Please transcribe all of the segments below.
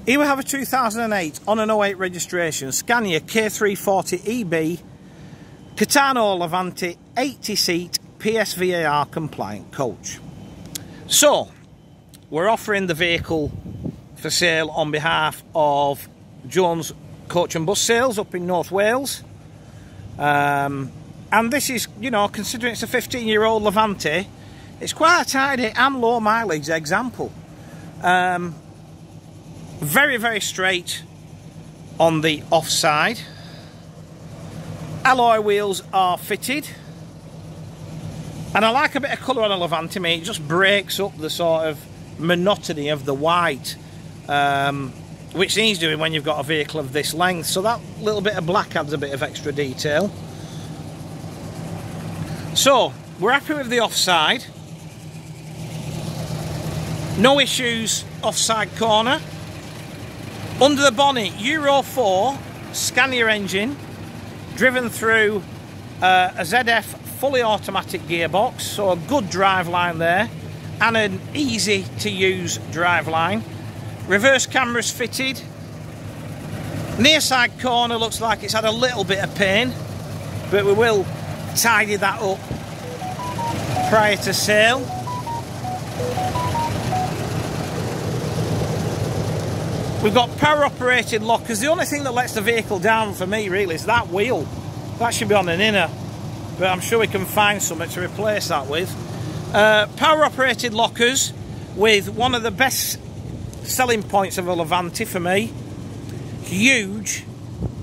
Here we have a 2008 on an 08 registration Scania K340EB Caetano Levante 80-seat PSVAR compliant coach. So, we're offering the vehicle for sale on behalf of Jones Coach and Bus Sales up in North Wales. And this is, you know, considering it's a 15-year-old Levante, it's quite a tidy and low mileage example. Very, very straight on the offside. Alloy wheels are fitted. And I like a bit of colour on a Levante, mate. It just breaks up the sort of monotony of the white, which needs doing when you've got a vehicle of this length. So that little bit of black adds a bit of extra detail. So, we're happy with the offside. No issues offside corner. Under the bonnet, Euro 4 Scania engine, driven through a ZF fully automatic gearbox, so a good drive line there, and an easy to use drive line. Reverse cameras fitted. Near side corner looks like it's had a little bit of pain, but we will tidy that up prior to sale. We've got power operated lockers. The only thing that lets the vehicle down for me really is that wheel. That should be on an inner, but I'm sure we can find something to replace that with. Power operated lockers with one of the best selling points of a Levante for me. Huge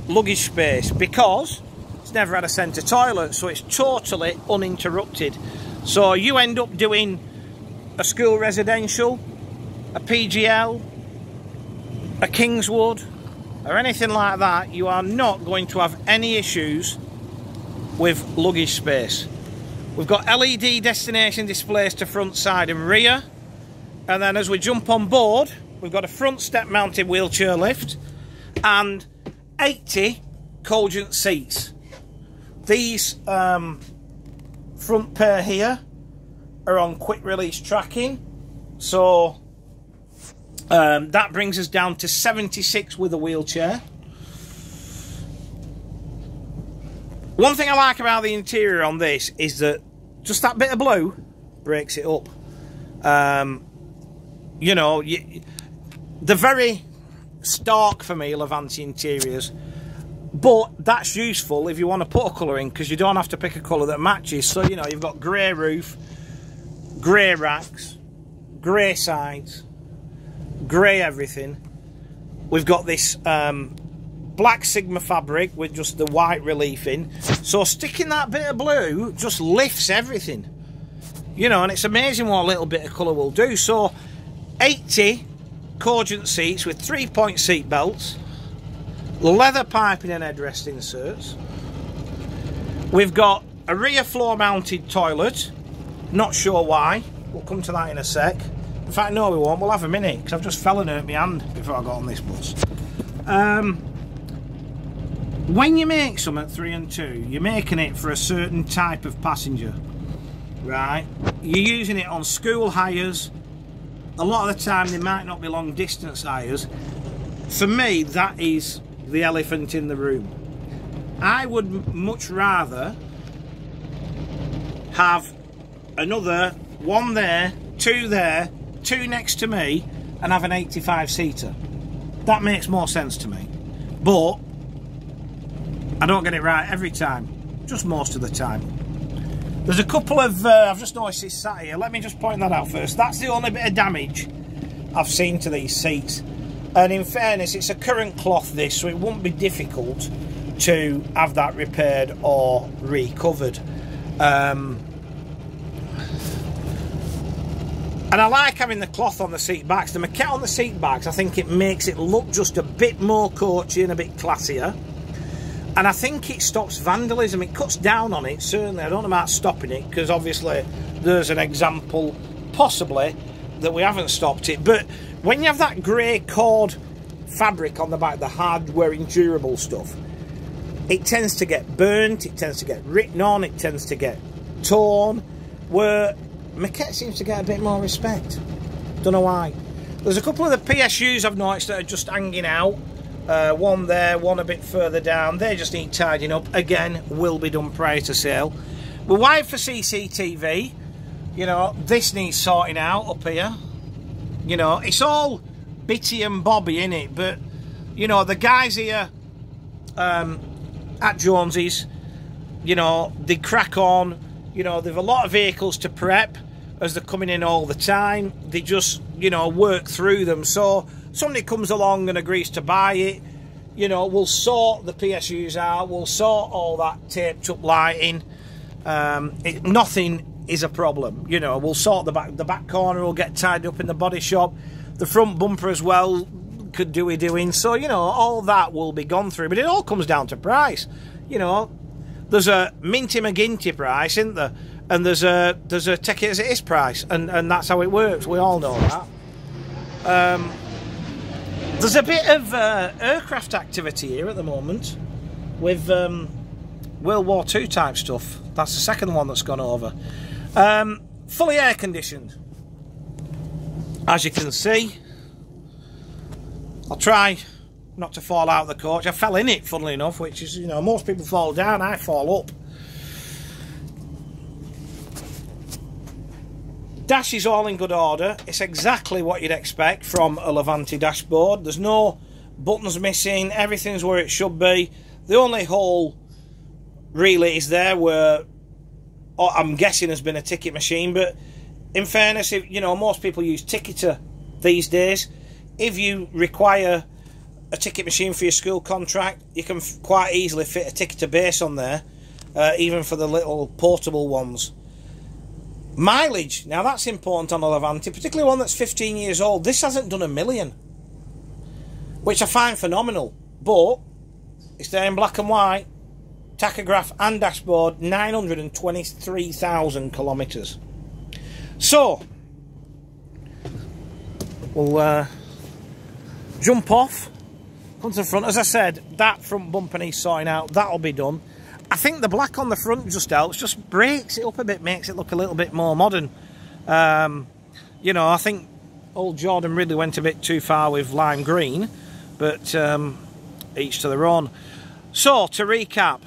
luggage space because it's never had a centre toilet, so it's totally uninterrupted. So you end up doing a school residential, a PGL, a Kingswood, or anything like that, you are not going to have any issues with luggage space. We've got LED destination displays to front, side and rear, and then as we jump on board, we've got a front step mounted wheelchair lift and 80 Cogent seats. These front pair here are on quick release tracking, so that brings us down to 76 with a wheelchair. One thing I like about the interior on this is that just that bit of blue breaks it up. You know, they're very stark for me, Levante interiors, but that's useful if you want to put a colour in, because you don't have to pick a colour that matches. So, you know, you've got grey roof, grey racks, grey sides, grey everything. We've got this black Sigma fabric with just the white relief in, so sticking that bit of blue just lifts everything, you know, and it's amazing what a little bit of colour will do. So 80 Cogent seats with 3-point seat belts, leather piping and headrest inserts. We've got a rear floor mounted toilet, not sure why, we'll come to that in a sec. In fact, no, we won't. We'll have a minute, because I've just fell and hurt my hand before I got on this bus. When you make some at 3 and 2, you're making it for a certain type of passenger, right? You're using it on school hires. A lot of the time, they might not be long distance hires. For me, that is the elephant in the room. I would much rather have another one there, two there, two next to me, and have an 85-seater. That makes more sense to me. But I don't get it right every time, just most of the time. There's a couple of, I've just noticed it's sat here, let me just point that out first. That's the only bit of damage I've seen to these seats. And in fairness, it's a current cloth this, so it won't be difficult to have that repaired or recovered. And I like having the cloth on the seat backs. The maquette on the seat backs, I think it makes it look just a bit more coachy and a bit classier. And I think it stops vandalism. It cuts down on it, certainly. I don't know about stopping it, because obviously there's an example, possibly, that we haven't stopped it. But when you have that grey cord fabric on the back, the hard-wearing durable stuff, it tends to get burnt, it tends to get written on, it tends to get torn, where maquette seems to get a bit more respect. Don't know why. There's a couple of the PSUs I've noticed that are just hanging out. One there, one a bit further down. They just need tidying up. Again, will be done prior to sale. We're wired for CCTV. You know, this needs sorting out up here. You know, it's all bitty and bobby, innit? But, you know, the guys here at Jonesy's, you know, they crack on. You know, they've a lot of vehicles to prep as they're coming in all the time. They just, you know, work through them. So somebody comes along and agrees to buy it, you know, we'll sort the PSUs out, we'll sort all that taped up lighting. Nothing is a problem, you know. We'll sort the back corner will get tied up in the body shop. The front bumper as well could do doing. So, you know, all that will be gone through. But it all comes down to price. You know, there's a Minty McGinty price, isn't there? And there's a take it as it is price, and that's how it works. We all know that. There's a bit of aircraft activity here at the moment with World War II type stuff. That's the second one that's gone over. Fully air conditioned, as you can see. I'll try not to fall out of the coach. I fell in it, funnily enough, which is, you know, most people fall down, I fall up. Dash is all in good order. It's exactly what you'd expect from a Levante dashboard. There's no buttons missing. Everything's where it should be. The only hole really is there where I'm guessing has been a ticket machine. But in fairness, if, you know, most people use Ticketer these days. If you require a ticket machine for your school contract, you can quite easily fit a Ticketer base on there, even for the little portable ones. Mileage, now that's important on a Levante, particularly one that's 15 years old. This hasn't done 1 million, which I find phenomenal, but it's there in black and white, tachograph and dashboard, 923,000 kilometres. So, we'll jump off, come to the front. As I said, that front bumper needs sorting out, that'll be done. I think the black on the front just helps, just breaks it up a bit, makes it look a little bit more modern. You know, I think old Jordan really went a bit too far with lime green, but each to their own. So, to recap,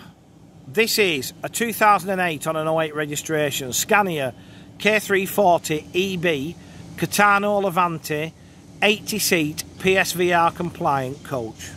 this is a 2008 on an 08 registration, Scania K340EB, Caetano Levante, 80-seat PSVR compliant coach.